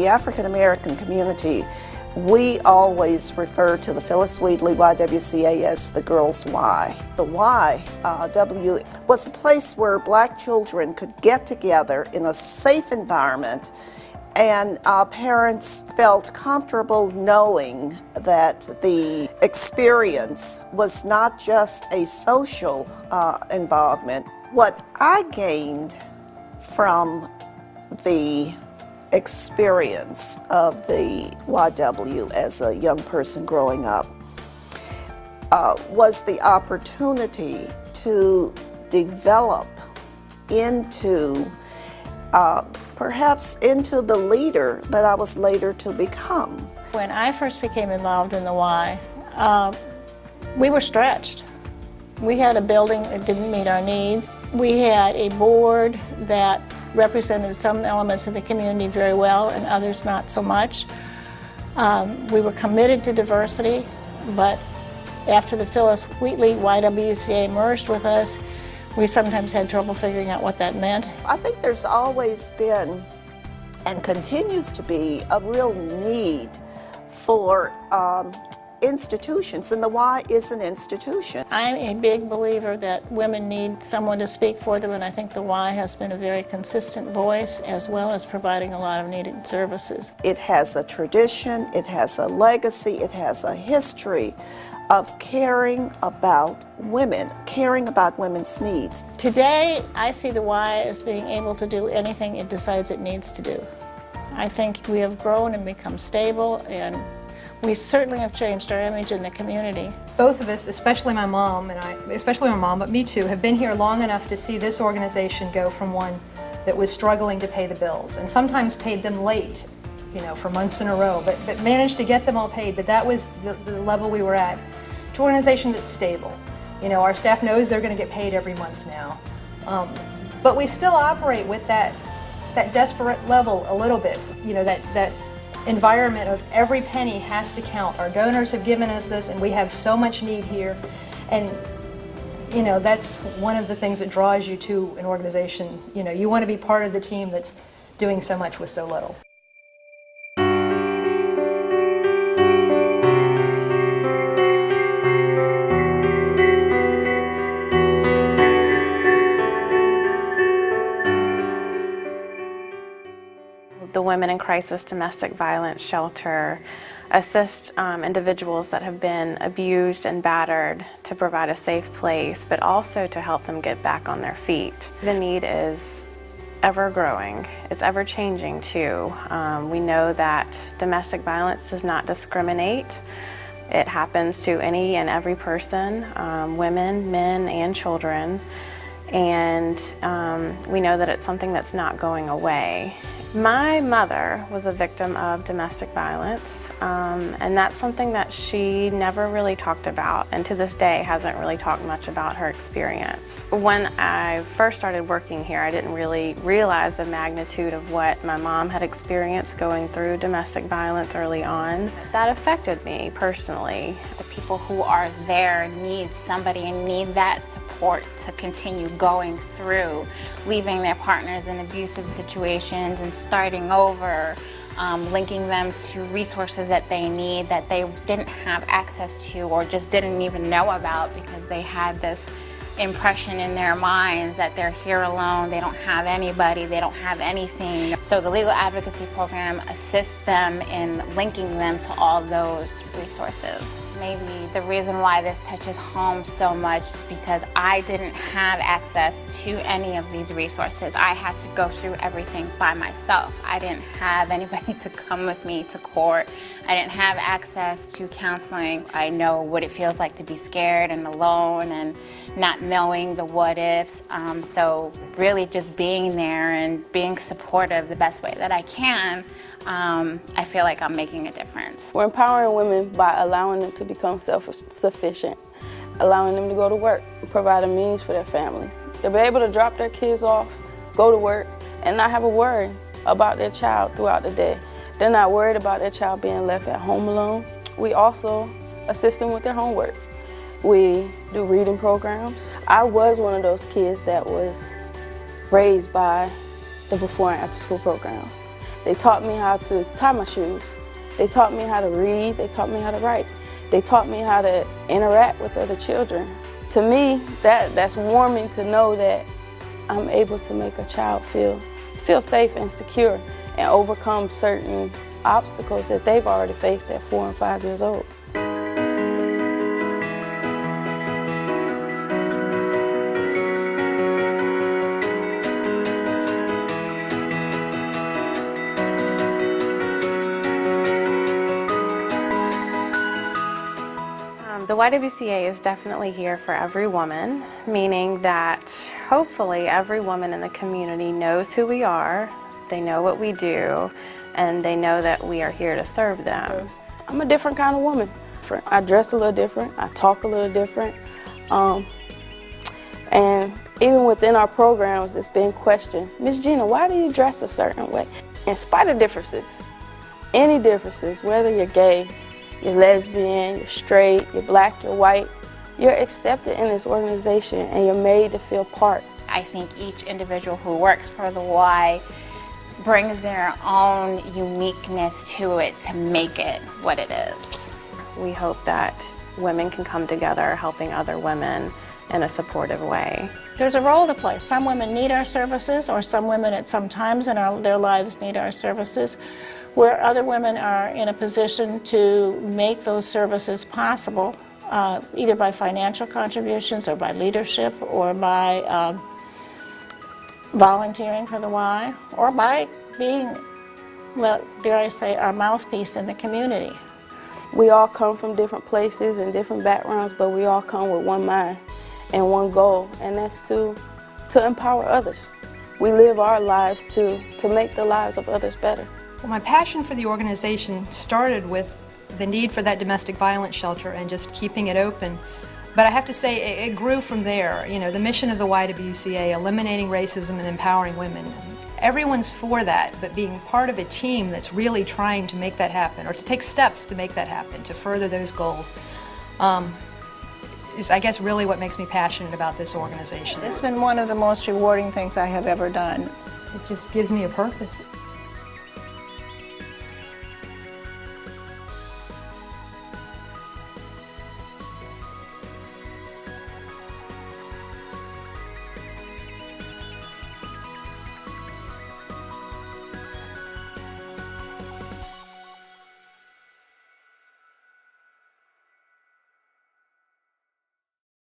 African American community, we always refer to the Phyllis Wheatley YWCA as the Girls' Y. The YW was a place where black children could get together in a safe environment, and parents felt comfortable knowing that the experience was not just a social involvement. What I gained from the experience of the YW as a young person growing up was the opportunity to develop into perhaps into the leader that I was later to become. When I first became involved in the Y, we were stretched. We had a building that didn't meet our needs. We had a board that represented some elements of the community very well and others not so much. We were committed to diversity, but after the Phyllis Wheatley YWCA merged with us, we sometimes had trouble figuring out what that meant. I think there's always been and continues to be a real need for institutions, and the Y is an institution. I'm a big believer that women need someone to speak for them, and I think the Y has been a very consistent voice as well as providing a lot of needed services. It has a tradition, it has a legacy, it has a history of caring about women, caring about women's needs. Today, I see the Y as being able to do anything it decides it needs to do. I think we have grown and become stable, and we certainly have changed our image in the community. Both of us, especially my mom, but me too, have been here long enough to see this organization go from one that was struggling to pay the bills, and sometimes paid them late, for months in a row, but managed to get them all paid, but that was the level we were at, to an organization that's stable. Our staff knows they're going to get paid every month now. But we still operate with that desperate level a little bit, that environment of every penny has to count. Our donors have given us this, and we have so much need here, and that's one of the things that draws you to an organization. You want to be part of the team that's doing so much with so little. The Women in Crisis Domestic Violence Shelter assists individuals that have been abused and battered to provide a safe place, but also to help them get back on their feet. The need is ever growing. It's ever changing too. We know that domestic violence does not discriminate. It happens to any and every person, women, men, and children. And we know that it's something that's not going away. My mother was a victim of domestic violence, and that's something that she never really talked about, and to this day hasn't really talked much about her experience. When I first started working here, I didn't really realize the magnitude of what my mom had experienced going through domestic violence early on. That affected me personally. The people who are there need somebody and need that support to continue going through, leaving their partners in abusive situations and starting over, linking them to resources that they need that they didn't have access to or just didn't even know about because they had this impression in their minds that they're here alone, they don't have anybody, they don't have anything. So the legal advocacy program assists them in linking them to all those resources. Maybe the reason why this touches home so much is because I didn't have access to any of these resources. I had to go through everything by myself. I didn't have anybody to come with me to court. I didn't have access to counseling. I know what it feels like to be scared and alone and not knowing the what ifs. So really just being there and being supportive the best way that I can, I feel like I'm making a difference. We're empowering women by allowing them to become self-sufficient, allowing them to go to work, providing means for their families. They'll be able to drop their kids off, go to work, and not have a worry about their child throughout the day. They're not worried about their child being left at home alone. We also assist them with their homework. We do reading programs. I was one of those kids that was raised by the before and after school programs. They taught me how to tie my shoes. They taught me how to read. They taught me how to write. They taught me how to interact with other children. To me, that's warming to know that I'm able to make a child feel safe and secure and overcome certain obstacles that they've already faced at 4 and 5 years old. The YWCA is definitely here for every woman, meaning that hopefully every woman in the community knows who we are, they know what we do, and they know that we are here to serve them. I'm a different kind of woman. I dress a little different, I talk a little different, and even within our programs it's been questioned, Miss Gina, why do you dress a certain way? In spite of differences, any differences, whether you're gay, you're lesbian, you're straight, you're black, you're white, you're accepted in this organization and you're made to feel part. I think each individual who works for the Y brings their own uniqueness to it to make it what it is. We hope that women can come together helping other women in a supportive way. There's a role to play. Some women need our services, or some women at some times in their lives need our services, where other women are in a position to make those services possible, either by financial contributions or by leadership or by volunteering for the Y, or by being, well, dare I say, our mouthpiece in the community. We all come from different places and different backgrounds, but we all come with one mind and one goal, and that's to empower others. We live our lives to make the lives of others better. Well, my passion for the organization started with the need for that domestic violence shelter and just keeping it open. But I have to say, it grew from there. You know, the mission of the YWCA, eliminating racism and empowering women. Everyone's for that, but being part of a team that's really trying to make that happen, or to take steps to make that happen, to further those goals, is, I guess, really what makes me passionate about this organization. It's been one of the most rewarding things I have ever done. It just gives me a purpose.